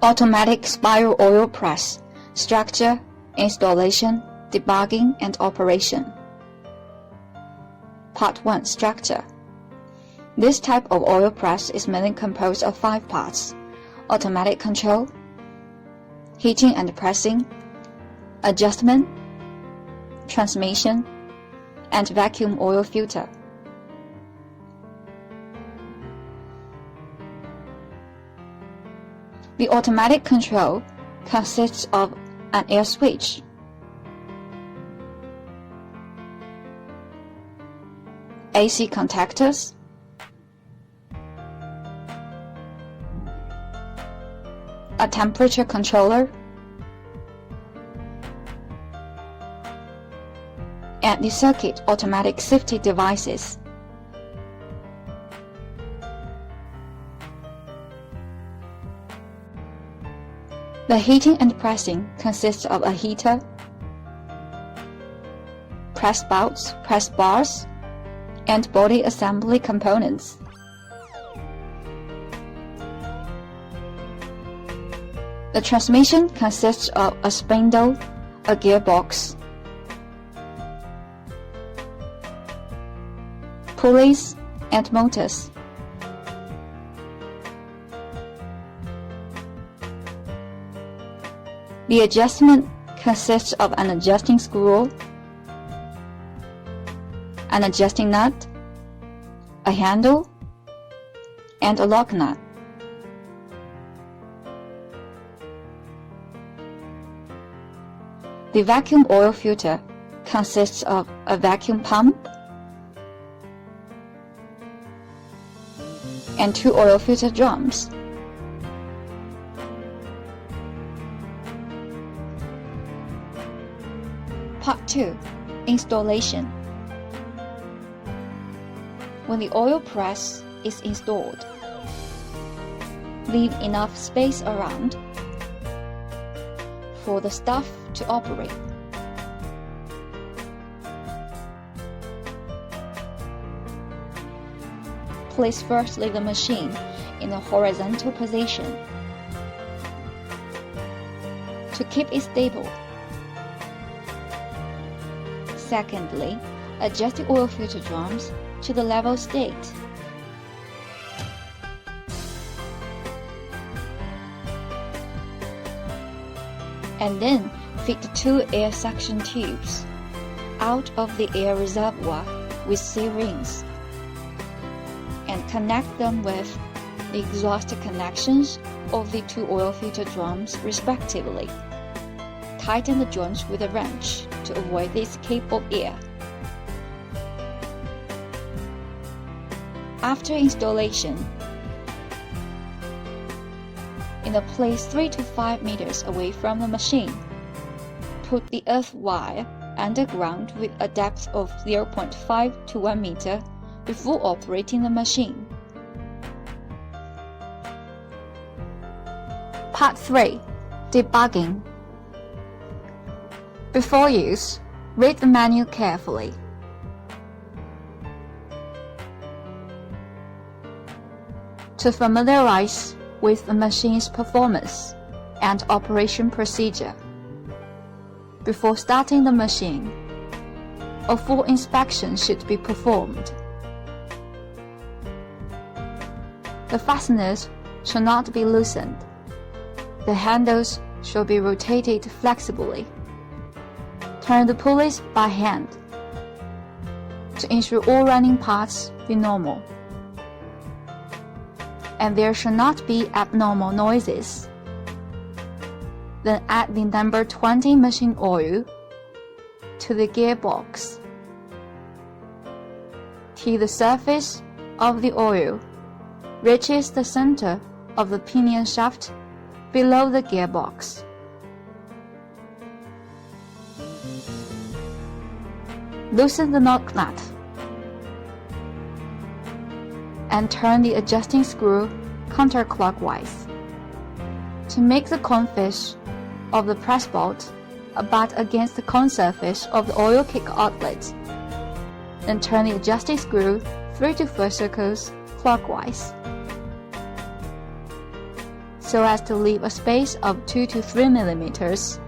Automatic spiral oil press, structure, installation, debugging, and operation. Part 1. Structure. This type of oil press is mainly composed of 5 parts: automatic control, heating and pressing, adjustment, transmission, and vacuum oil filter. The automatic control consists of an air switch, AC contactors, a temperature controller, and the circuit automatic safety devices. The heating and pressing consists of a heater, press spouts, press bars, and body assembly components. The transmission consists of a spindle, a gearbox, pulleys, and motors. The adjustment consists of an adjusting screw, an adjusting nut, a handle, and a lock nut. The vacuum oil filter consists of a vacuum pump and 2 oil filter drums. Part 2. Installation. When the oil press is installed, leave enough space around for the stuff to operate. Place firstly the machine in a horizontal position to keep it stable. Secondly, adjust the oil filter drums to the level state. And then fit the 2 air suction tubes out of the air reservoir with C-rings and connect them with the exhaust connections of the 2 oil filter drums respectively. Tighten the joints with a wrench to avoid the escape of air. After installation, in a place 3 to 5 meters away from the machine, put the earth wire underground with a depth of 0.5 to 1 meter before operating the machine. Part 3. Debugging. Before use, read the manual carefully. To familiarize with the machine's performance and operation procedure. Before starting the machine, a full inspection should be performed. The fasteners should not be loosened. The handles should be rotated flexibly. Turn the pulleys by hand to ensure all running parts be normal, and there should not be abnormal noises. Then add the number 20 machine oil to the gearbox. Till the surface of the oil reaches the center of the pinion shaft below the gearbox. Loosen the lock nut and turn the adjusting screw counterclockwise to make the confish of the press bolt butt against the cone surface of the oil kick outlet. Then turn the adjusting screw 3 to 4 circles clockwise. so as to leave a space of 2 to 3 mm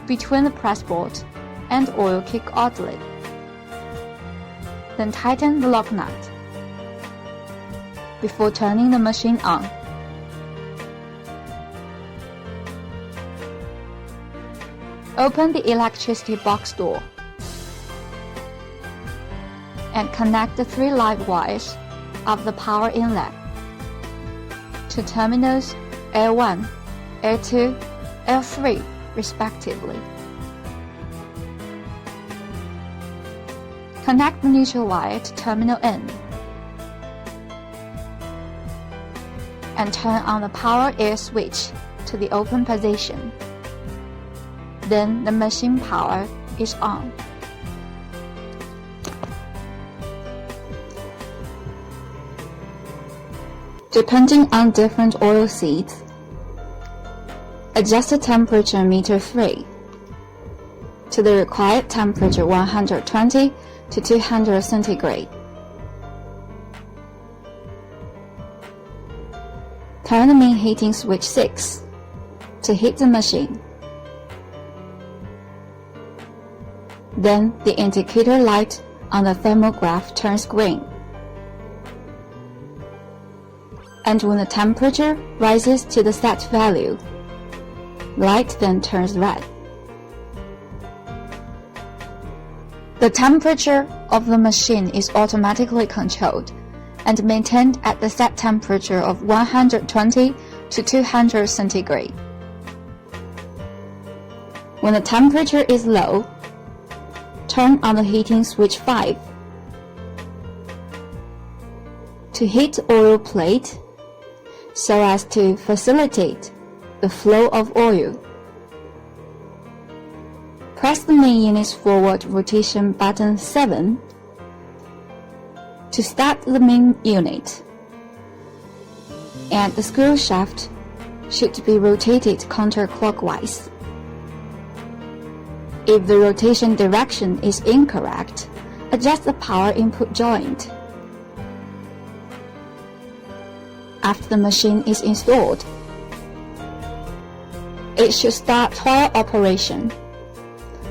between the press bolt and oil kick outlet. Then tighten the lock nut before turning the machine on. Open the electricity box door and connect the 3 live wires of the power inlet to terminals L1, L2, L3 respectively. Connect the neutral wire to terminal N and turn on the power air switch to the open position. Then the machine power is on. Depending on different oil seeds, adjust the temperature meter 3 to the required temperature 120 to 200 centigrade. Turn the main heating switch 6 to heat the machine. Then the indicator light on the thermograph turns green. And when the temperature rises to the set value, light then turns red. The temperature of the machine is automatically controlled and maintained at the set temperature of 120 to 200 centigrade. When the temperature is low, turn on the heating switch 5 to heat the oil plate so as to facilitate the flow of oil. Press the main unit's forward rotation button 7 to start the main unit, and the screw shaft should be rotated counterclockwise. If the rotation direction is incorrect, adjust the power input joint. After the machine is installed, it should start trial operation.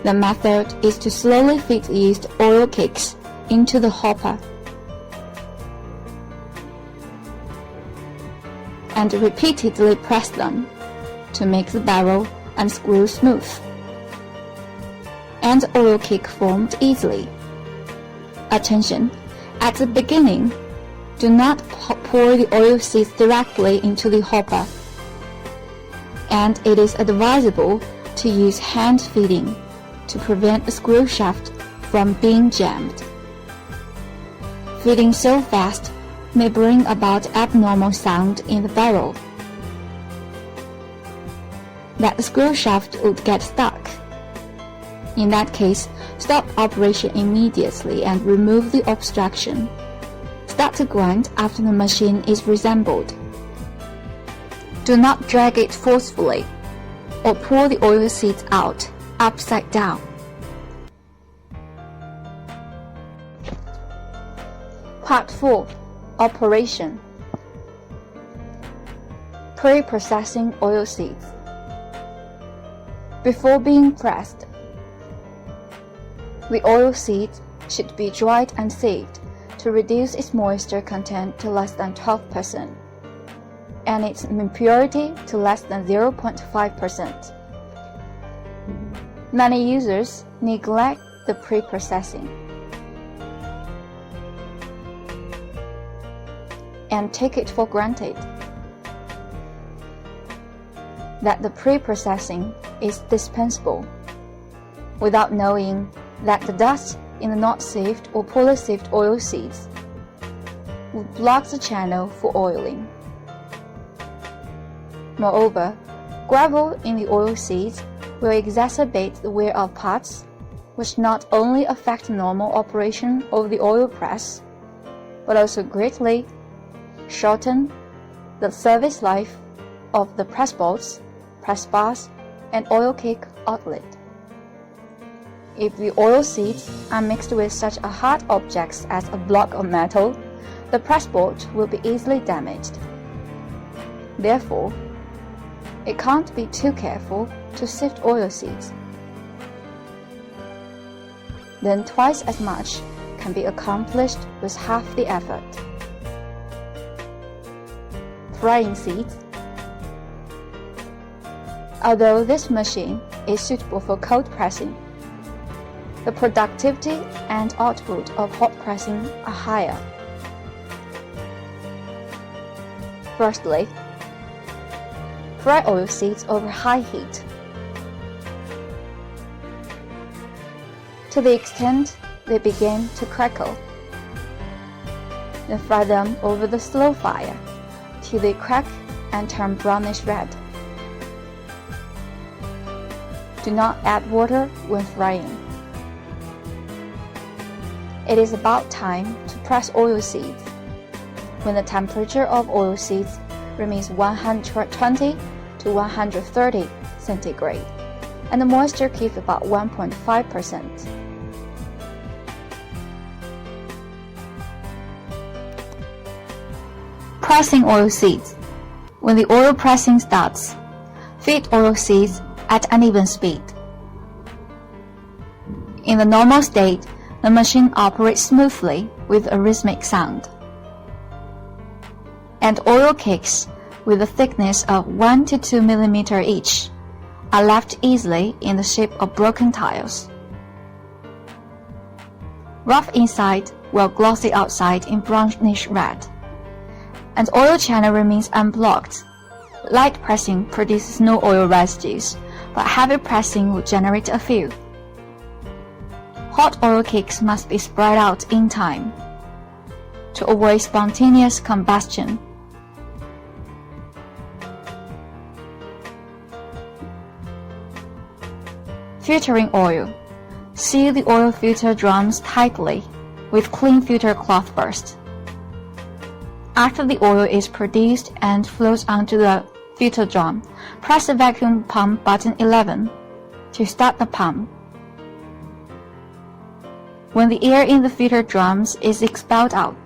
The method is to slowly feed used oil kicks into the hopper and repeatedly press them to make the barrel and screw smooth and oil kick formed easily. Attention! At the beginning, do not pour the oil seeds directly into the hopper, and it is advisable to use hand feeding to prevent the screw shaft from being jammed. Feeding so fast may bring about abnormal sound in the barrel that the screw shaft would get stuck. In that case, stop operation immediately and remove the obstruction. Start to grind after the machine is reassembled. Do not drag it forcefully or pour the oil seeds out upside down. Part 4. Operation. Pre-processing oil seeds. Before being pressed, the oil seeds should be dried and sieved to reduce its moisture content to less than 12% and its impurity to less than 0.5%. Many users neglect the pre-processing and take it for granted that the pre-processing is dispensable, without knowing that the dust in the not sieved or poorly sieved oil seeds would block the channel for oiling. Moreover, gravel in the oil seeds will exacerbate the wear of parts, which not only affect normal operation of the oil press, but also greatly shorten the service life of the press bolts, press bars, and oil kick outlet. If the oil seeds are mixed with such a hard objects as a block of metal, the press bolt will be easily damaged. Therefore, It can't be too careful to sift oil seeds. Then twice as much can be accomplished with half the effort. Frying seeds. Although this machine is suitable for cold pressing, the productivity and output of hot pressing are higher. Firstly, fry oil seeds over high heat to the extent they begin to crackle. Then fry them over the slow fire till they crack and turn brownish red. Do not add water when frying. It is about time to press oil seeds when the temperature of oil seeds remains 120 to 130 centigrade and the moisture keeps about 1.5%. Pressing oil seeds. When the oil pressing starts, feed oil seeds at an even speed. In the normal state, the machine operates smoothly with a rhythmic sound, and oil cakes with a thickness of 1 to 2 mm each are left easily in the shape of broken tiles. Rough inside while glossy outside in brownish red, and oil channel remains unblocked. Light pressing produces no oil residues, but heavy pressing will generate a few. Hot oil cakes must be spread out in time to avoid spontaneous combustion. Filtering oil. Seal the oil filter drums tightly with clean filter cloth first. After the oil is produced and flows onto the filter drum, press the vacuum pump button 11 to start the pump. When the air in the filter drums is expelled out,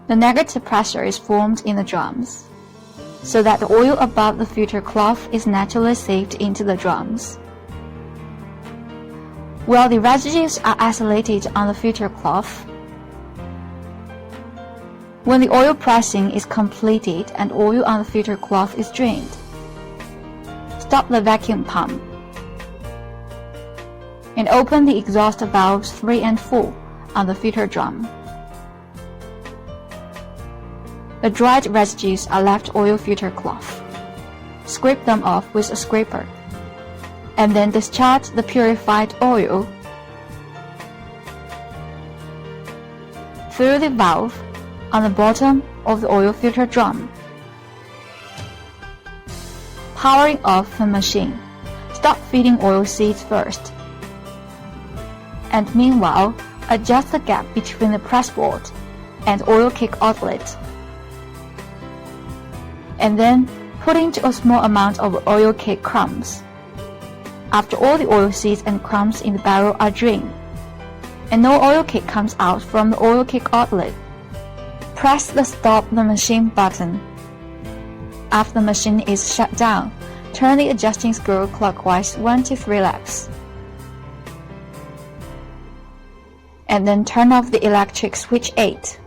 the negative pressure is formed in the drums, so that the oil above the filter cloth is naturally sieved into the drums, while the residues are isolated on the filter cloth. When the oil pressing is completed and oil on the filter cloth is drained, stop the vacuum pump and open the exhaust valves 3 and 4 on the filter drum. The dried residues are left oil filter cloth. Scrape them off with a scraper, and then discharge the purified oil through the valve on the bottom of the oil filter drum. Powering off the machine. Stop feeding oil seeds first, and meanwhile adjust the gap between the press board and oil cake outlet, and then put into a small amount of oil cake crumbs. After all the oil seeds and crumbs in the barrel are drained, and no oil cake comes out from the oil cake outlet, press the Stop the Machine button. After the machine is shut down, turn the adjusting screw clockwise 1 to 3 laps, and then turn off the electric switch 8.